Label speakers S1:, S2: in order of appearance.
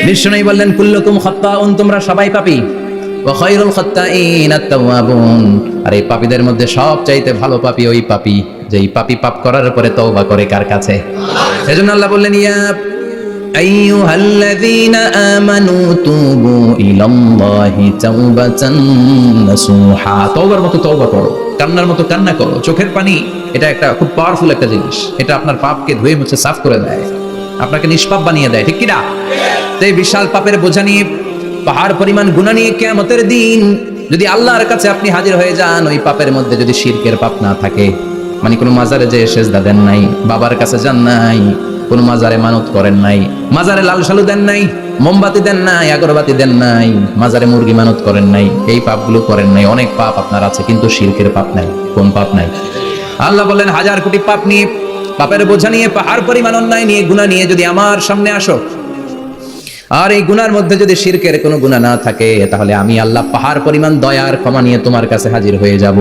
S1: বিষ্ণু বললেন কুল্লুকুম খাত্তাউন, তোমরা সবাই পাপী, ওয়া খায়রুল খাত্তাইন আত-তাওয়াবুন, আর এই পাপীদের মধ্যে সবচাইতে ভালো পাপী ওই পাপী যেই পাপী পাপ করার পরে তওবা করে কার কাছে? এজন্য আল্লাহ বললেন ইয়া আইয়ুহাল্লাযীনা আমানু তুবু ইলাল্লাহি তাওবাতান নাসুহা, তওবার মতো তওবা করো, কান্নার মতো কান্না করো, চোখের পানি এটা একটা খুব পাওয়ারফুল একটা জিনিস, এটা আপনার পাপকে ধুয়ে মুছে সাফ করে দেয়, আপনাকে নিষ্পাপ বানিয়ে দেয়, ঠিক কি না? এই বিশাল পাপের বোঝা নিয়ে, পাহাড় পরিমাণ গুনাহ নিয়ে কিয়ামতের দিন যদি আল্লাহর কাছে আপনি হাজির হয়ে যান, ওই পাপের মধ্যে যদি শিরকের পাপ না থাকে, মানে কোনো মাজারে যে সেজদা দেন নাই, বাবার কাছে যান নাই, কোনো মাজারে মানত করেন নাই, মাজারে লাল শালু দেন নাই, মোমবাতি দেন নাই, আগরবাতি দেন নাই, মাজারে মুরগি মানত করেন নাই, এই পাপগুলো করেন নাই, অনেক পাপ আপনার আছে কিন্তু শিরকের পাপ নাই। কোন পাপ নাই? আল্লাহ বলেন হাজার কোটি পাপ নিয়ে, পাপের বোঝা নিয়ে, পাহাড় পরিমাণ অন্যায় নিয়ে, গুনাহ নিয়ে যদি আমার সামনে আসো, আর এই গুনার মধ্যে যদি শিরকের কোনো গুনাহ না থাকে, তাহলে আমি আল্লাহ পাহাড় পরিমাণ দয়ার ক্ষমা নিয়ে তোমার কাছে হাজির হয়ে যাব।